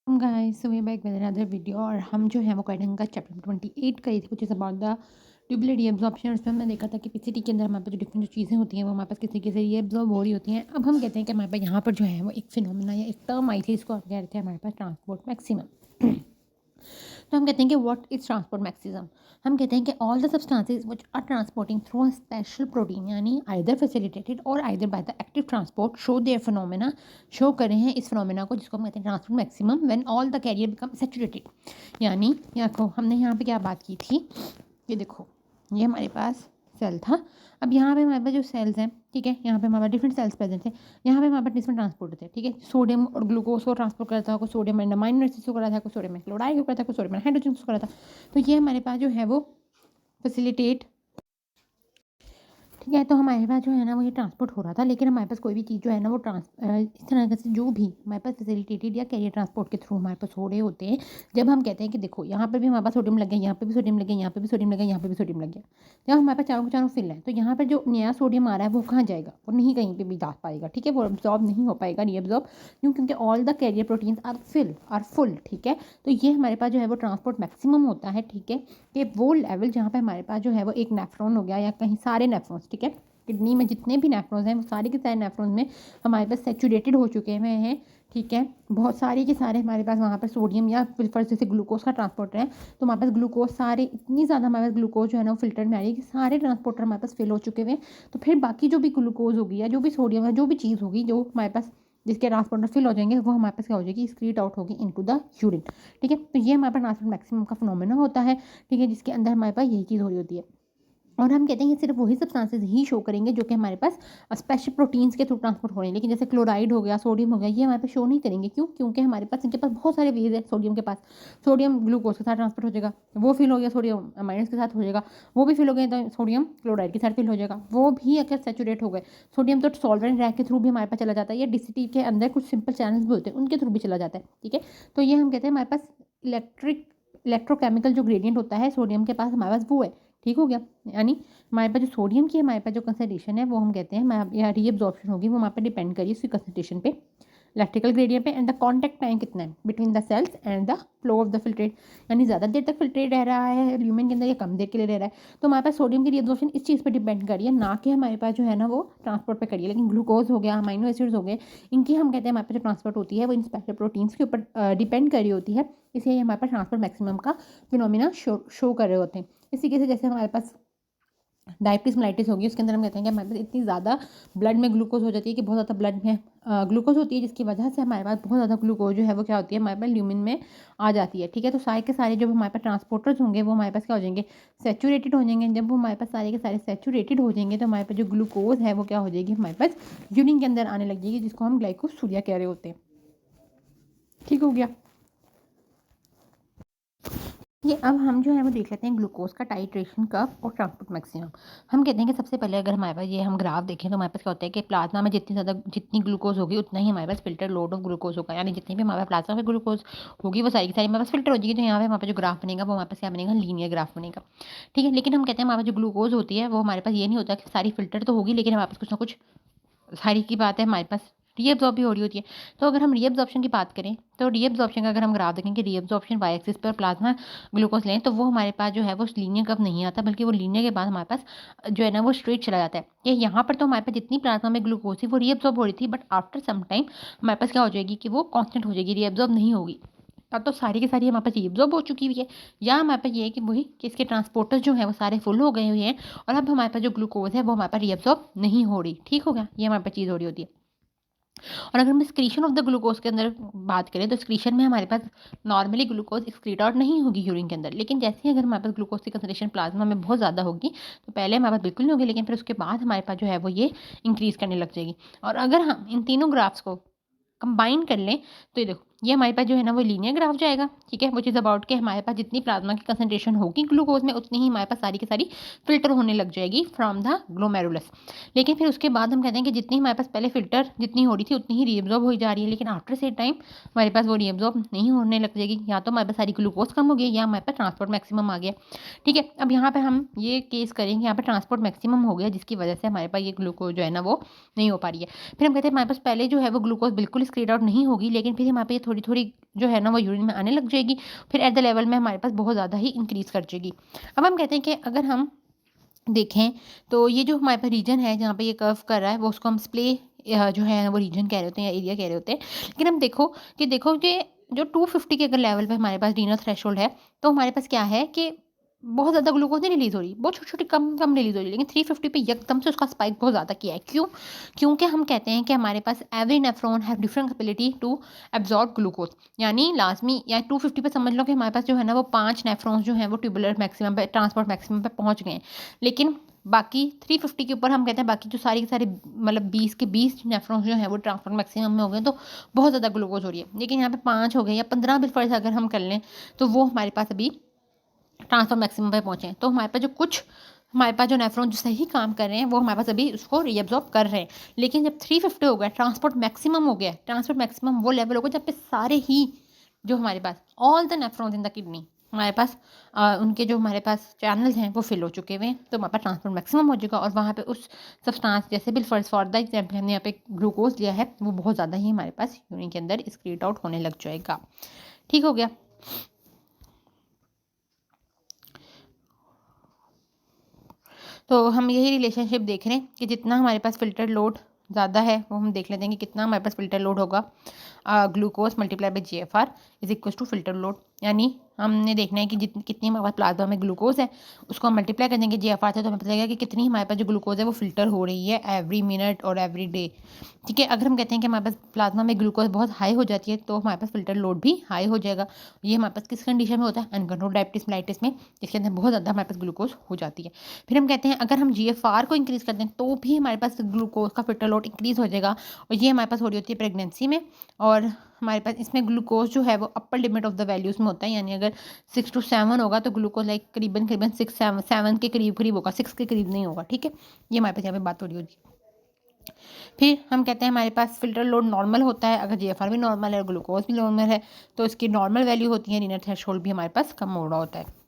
Guys so we back with another video और हम जो है वो करेंगे चैप्टर 28 का कुछ is about the tubular reabsorption. उसमें हमने देखा था कि पीसीटी के अंदर हमारे पास जो डिफरेंट जो चीज़ें होती हैं वो हमारे पास किस तरीके से रीअब्जॉर्ब हो रही होती हैं। अब हम कहते हैं कि हमारे पास यहाँ पर जो है वो एक फिनोमेना या एक टर्म आई थी, इसको हम कह रहे थे हमारे पास ट्रांसपोर्ट मैक्सिमम। तो हम कहते हैं कि व्हाट इज ट्रांसपोर्ट मैक्सिमम। हम कहते हैं कि all the substances which are transporting through a special protein यानी आइदर फैसिलिटेटेड और either by the active transport show their phenomena, show कर रहे हैं इस फिनोमेना को जिसको हम कहते हैं transport maximum when all the carrier become saturated. यानी देखो हमने यहाँ पे क्या बात की थी, ये देखो ये हमारे पास सेल था। अब यहाँ पे हमारे पास जो सेल्स हैं, ठीक है, यहाँ पे हमारे पास डिफरेंट सेल्स प्रेजेंट है। यहाँ पे हमारे पास डिफरेंट ट्रांसपोर्ट होते हैं, ठीक है, सोडियम और ग्लूकोज को ट्रांसपोर्ट करता है, कोई सोडियम एंड अमाइनो एसिड्स को करा था, कोई सोडियम क्लोराइड को करता है, कोई सोडियम हाइड्रोजन को करा था। तो ये हमारे पास जो है वो फैसिलिटेट, ठीक है। तो हमारे पास जो है ना वो ये ट्रांसपोर्ट हो रहा था, लेकिन हमारे पास कोई भी चीज़ जो है ना वो इस तरह से जो भी हमारे पास फैसिलिटेटेड या कैरियर ट्रांसपोर्ट के थ्रू हमारे पास हो रहे होते हैं। जब हम कहते हैं कि देखो यहाँ पर भी हमारे पास सोडियम लग गया, यहाँ पे भी सोडियम लग गया, यहाँ पे भी सोडियम लग गया, यहाँ पे भी सोडियम लग गया, जब हमारे पास चारों के चारों फिल है, तो यहाँ पर जो नया सोडियम आ रहा है वो कहाँ जाएगा, वो नहीं कहीं पर भी जा पाएगा, ठीक है, वो अब्जॉर्ब नहीं हो पाएगा, रीअब्जॉर्ब क्यों, क्योंकि all the carrier proteins are full, ठीक है। तो ये हमारे पास जो है वो ट्रांसपोर्ट मैक्सिमम होता है, ठीक है, कि वो लेवल जहाँ पे हमारे पास जो है वो एक नेफ्रॉन हो गया या कहीं सारे नेफ्रॉन्स, ठीक है, किडनी में जितने भी नेफ्रॉन्स हैं वो सारे के सारे नेफ्रॉन्स में हमारे पास सैचुरेटेड हो चुके हुए हैं, ठीक है। बहुत सारे के सारे हमारे पास वहाँ पर सोडियम या फिल्टर जैसे ग्लूकोज का ट्रांसपोर्टर है, तो हमारे पास ग्लूकोज सारे इतनी ज़्यादा हमारे पास ग्लूकोज जो है ना वो फिल्टर में आ रही है कि सारे ट्रांसपोर्टर हमारे पास फिल हो चुके हुए हैं। तो फिर बाकी जो भी ग्लूकोज होगी या जो भी सोडियम है, जो भी चीज़ होगी जो हमारे पास जिसके ट्रांसपोर्टर फिल हो जाएंगे, वो हमारे पास क्या हो जाएगी, स्क्रीट आउट होगी इनटू द यूरिन, ठीक है। तो ये हमारे पास ट्रांसपोर्ट मैक्सिमम का फिनोमेना होता है, ठीक है, जिसके अंदर हमारे पास यही चीज़ हो रही होती है। और हम कहते हैं ये सिर्फ वही सब्सटेंसेस ही शो करेंगे जो कि हमारे पास स्पेशल प्रोटीन्स के थ्रू ट्रांसपोर्ट हो रहे हैं, लेकिन जैसे क्लोराइड हो गया, सोडियम हो गया, ये हमारे पास शो नहीं करेंगे। क्यों, क्योंकि हमारे पास इनके पास बहुत सारे वेज है। सोडियम के पास सोडियम ग्लूकोज के साथ ट्रांसपोर्ट हो जाएगा, वो फिल हो गया, सोडियम अमाइनस के साथ हो जाएगा, वो भी फिल हो गए, तो सोडियम क्लोराइड के साथ फिल हो जाएगा, वो भी अगर सेचुरेट हो गए। सोडियम तो सॉल्वेंट रैक के थ्रू भी हमारे पास चला जाता है, या डिसिटी के अंदर कुछ सिंपल चैनल्स भी होते हैं उनके थ्रू भी चला जाता है, ठीक है। तो ये हम कहते हैं हमारे पास इलेक्ट्रोकेमिकल जो ग्रेडियंट होता है सोडियम के पास हमारे पास वो है, ठीक हो गया। यानी हमारे पास जो सोडियम की हमारे पास जो कंसंट्रेशन है वो हम कहते हैं या रीअब्जॉर्प्शन होगी वो हमारे पे डिपेंड करिए उसकी कंसंट्रेशन पे, इलेक्ट्रिकल ग्रेडियंट पे, एंड द कांटेक्ट टाइम कितना है between the cells and the flow of the filtrate, यानी ज़्यादा देर तक फिल्ट्रेट रह रहा है ल्यूमेन के अंदर या कम देर के लिए रह रहा है। तो हमारे पास सोडियम की रीअब्जॉर्प्शन इस चीज़ पर डिपेंड करिए, ना कि हमारे पास जो है ना वो ट्रांसपोर्ट पे करिए। लेकिन ग्लूकोज हो गया, अमाइनो एसिड्स हो गए, इनकी हम कहते हैं हमारे पास जो ट्रांसपोर्ट होती है वो इन स्पेशल प्रोटीन्स के ऊपर डिपेंड कर रही होती है, इसलिए हमारे पास ट्रांसपोर्ट मैक्सिमम का फिनोमिना शो कर रहे होते हैं। इसी के से जैसे हमारे पास डायबिटीज मेलाइटिस होगी, उसके अंदर हम कहते हैं कि हमारे पास इतनी ज़्यादा ब्लड में ग्लूकोज हो जाती है कि बहुत ज़्यादा ब्लड में ग्लूकोज होती है, जिसकी वजह से हमारे पास बहुत ज़्यादा ग्लूकोज जो है वो क्या होती है हमारे पास ल्यूमिन में आ जाती है, ठीक है। तो सारे के सारे जो हमारे पास ट्रांसपोर्टर्स होंगे वो हमारे पास क्या हो जाएंगे, सेचूरेटेड हो जाएंगे। जब वो हमारे पास सारे के सारे सेचूरेटेड हो जाएंगे तो हमारे पास जो ग्लूकोज है वो क्या हो जाएगी, हमारे पास यूरिन के अंदर आने लग जाएगी, जिसको हम ग्लाइकोसूरिया कह रहे होते हैं, ठीक हो गया। ये अब हम जो है वो देख लेते हैं ग्लूकोज का टाइट्रेशन कर्व और ट्रांसपोर्ट मैक्सिमम। हम कहते हैं कि सबसे पहले अगर हमारे पास ये हम ग्राफ देखें तो हमारे पास क्या होता है कि प्लाज्मा में जितनी ग्लूकोज होगी उतना ही हमारे pass filter load of glucose होगा, यानी जितनी भी हमारे पास प्लाज्मा में ग्लूकोज होगी वो सारी की सारी हमारे पास फिल्टर हो जाएगी। तो यहाँ पे हमारे पास जो ग्राफ बनेगा वो हमारे पास क्या बनेगा, लीनियर ग्राफ बनेगा, ठीक है। लेकिन हम कहते हैं हमारे पास जो ग्लूकोज होती है वो हमारे पास ये नहीं होता कि सारी फिल्टर तो होगी, लेकिन हमारे पास कुछ ना कुछ, सारी की बात है हमारे पास रीअब्जॉर्ब भी हो रही होती है। तो अगर हम रीअब्जॉर्प्शन की बात करें तो रीअब्जॉर्प्शन का अगर हम ग्राफ देखें कि रीअब्जॉर्प्शन वाई एक्सिस पर प्लाज्मा ग्लूकोज लें तो वो हमारे पास जो है वो लीनियर कर्व नहीं आता, बल्कि वो लीनियर के बाद हमारे पास जो है ना वो स्ट्रेट चला जाता है। ये यहाँ पर तो हमारे पास जितनी प्लाज्मा में ग्लूकोज थी वो रीअब्जॉर्ब हो रही थी, बट आफ्टर सम टाइम हमारे पास क्या हो जाएगी कि वो कॉन्स्टेंट हो जाएगी, रीअब्जॉर्ब नहीं होगी। अब तो सारी की सारी हमारे पास रीअब्जॉर्ब हो चुकी हुई है, या हमारे पास ये है कि वही कि इसके ट्रांसपोर्टर्स जो है वो सारे फुल हो गए हुए हैं और अब हमारे पास जो ग्लूकोज है वो हमारे पास रीअब्जॉर्ब नहीं हो रही, ठीक हो गया। ये हमारे पास चीज़ हो रही होती है। और अगर हम एक्सक्रीशन ऑफ द ग्लूकोज के अंदर बात करें तो एक्सक्रीशन में हमारे पास नॉर्मली ग्लूकोज एक्सक्रीट आउट नहीं होगी यूरिन के अंदर, लेकिन जैसे ही अगर हमारे पास ग्लूकोज की कंसंट्रेशन प्लाज्मा में बहुत ज़्यादा होगी तो पहले हमारे पास बिल्कुल नहीं होगी, लेकिन फिर उसके बाद हमारे पास जो है वो ये इंक्रीज़ करने लग जाएगी। और अगर हम इन तीनों ग्राफ्स को कंबाइन कर लें तो ये देखो ये हमारे पास जो है ना वो लीनियर ग्राफ जाएगा, ठीक है, विच इज़ अबाउट के हमारे पास जितनी प्लाज्मा की कंसंट्रेशन होगी ग्लूकोज में उतनी ही हमारे पास सारी की सारी फिल्टर होने लग जाएगी फ्रॉम द ग्लोमेरुलस। लेकिन फिर उसके बाद हम कहते हैं कि जितनी हमारे पास पहले फिल्टर जितनी हो रही थी उतनी ही रीअब्जॉर्ब हो जा रही है, लेकिन आफ्टर से टाइम हमारे पास वो रीअब्जॉर्ब नहीं होने लग जाएगी, या तो हमारे पास सारी ग्लूकोज कम हो गई या हमारे पास ट्रांसपोर्ट मैक्सिमम आ गया, ठीक है। अब यहाँ पे हम ये केस करेंगे, यहाँ पे ट्रांसपोर्ट मैक्सिमम हो गया जिसकी वजह से हमारे पास ये ग्लूकोज जो है ना वो नहीं हो पा रही है। फिर हम कहते हैं हमारे पास पहले जो है वो ग्लूकोज बिल्कुल स्क्रीड आउट नहीं होगी, लेकिन फिर हमारे पास ये थोड़ी थोड़ी जो है ना वो यूरिन में आने लग जाएगी, फिर एट द लेवल में हमारे पास बहुत ज़्यादा ही इंक्रीज़ कर जाएगी। अब हम कहते हैं कि अगर हम देखें तो ये जो हमारे पास रीजन है जहाँ पे ये कर्व कर रहा है वो उसको हम स्प्ले जो है वो रीजन कह रहे होते हैं या एरिया कह रहे होते हैं। लेकिन हम देखो कि जो 250 के अगर लेवल पे हमारे पास रीनल थ्रेशोल्ड है, तो हमारे पास क्या है कि बहुत ज़्यादा ग्लूकोज़ नहीं रिलीज़ हो रही, बहुत छोटी-छोटी कम रिलीज़ हो रही है। लेकिन 350 पे एकदम से उसका स्पाइक बहुत ज़्यादा किया है। क्यों? क्योंकि हम कहते हैं कि हमारे पास every nephron have different capability to absorb glucose. यानी लाज़मी या 250 पे समझ लो कि हमारे पास जो है ना वो 5 नेफ्रॉन्स जो हैं वो ट्यूबुलर मैक्सिमम पे, ट्रांसपोर्ट मैक्सिमम पे पहुँच गए हैं। लेकिन बाकी 350 के ऊपर हम कहते हैं बाकी जो सारी की सारी मतलब 20 के 20 नेफ्रॉन्स जो हैं वो ट्रांसपोर्ट मैक्सिमम में हो गए, तो बहुत ज़्यादा ग्लूकोज़ हो रही है। लेकिन यहाँ पे 5 हो गए या 15 भी फ़र्ज़ अगर हम कर लें, तो वो हमारे पास अभी ट्रांसफर मैक्सिमम पे पहुँचे हैं। तो हमारे पास जो कुछ हमारे पास जो नेफ्रॉन जो सही काम कर रहे हैं वो हमारे पास अभी उसको रीअब्ज़ॉर्ब कर रहे हैं। लेकिन जब 350 हो गया, ट्रांसपोर्ट मैक्सिमम हो गया, ट्रांसपोर्ट मैक्सिमम वो लेवल होगा जब पे सारे ही जो हमारे पास all the nephrons in the kidney हमारे पास उनके जो हमारे पास चैनल्स हैं वो फिल हो चुके हुए हैं, तो हमारे पास ट्रांसपोर्ट मैक्सिमम हो जाएगा और वहाँ पे उस सब्सटेंस जैसे भी फॉर द एग्जाम्पल हमने यहाँ पे ग्लूकोज लिया है वो बहुत ज़्यादा ही हमारे पास यूरिन के अंदर एक्सक्रीट आउट होने लग जाएगा। ठीक हो गया। तो हम यही रिलेशनशिप देख रहे हैं कि जितना हमारे पास फ़िल्टर लोड ज़्यादा है वो हम देख लेते हैं कि कितना हमारे पास फ़िल्टर लोड होगा। Glucose multiply by GFR is equal to filter load. यानी हमने देखना है कि जितनी कितनी हमारे पास प्लाज्मा में ग्लूकोज है उसको हम मल्टीप्लाई कर देंगे GFR से, तो हमें पता लगेगा कि कितनी हमारे पास जो ग्लूकोज है वो फ़िल्टर हो रही है एवरी मिनट और एवरी डे। ठीक है, अगर हम कहते हैं कि हमारे पास प्लाज्मा में ग्लूकोज बहुत हाई हो जाती है तो हमारे पास फ़िल्टर लोड भी हाई हो जाएगा। ये हमारे पास किस कंडीशन में होता है? अनकंट्रोल डायबिटीज़ मेलाइटिस में, जिसके अंदर बहुत ज़्यादा हमारे पास ग्लूकोज हो जाती है। फिर हम कहते हैं अगर हम GFR को इंक्रीज़ कर दें तो भी हमारे पास ग्लूकोज का फ़िल्टर लोड इंक्रीज़ हो जाएगा, और ये हमारे पास हो रही होती है प्रेगनेंसी में। और हमारे पास इसमें ग्लूकोज जो है वो upper limit of the values में होता है, यानी अगर 6 to 7 होगा तो ग्लूकोज लाइक करीबन 6-7 के करीब होगा, 6 के करीब नहीं होगा। ठीक है, ये हमारे पास यहाँ पे बात हो रही होगी। फिर हम कहते हैं हमारे पास फ़िल्टर लोड नॉर्मल होता है अगर GFR भी नॉर्मल है और ग्लूकोज भी नॉर्मल है, तो इसकी नॉर्मल वैल्यू होती है रीनल थ्रेशोल्ड भी हमारे पास कम हो रहा होता है।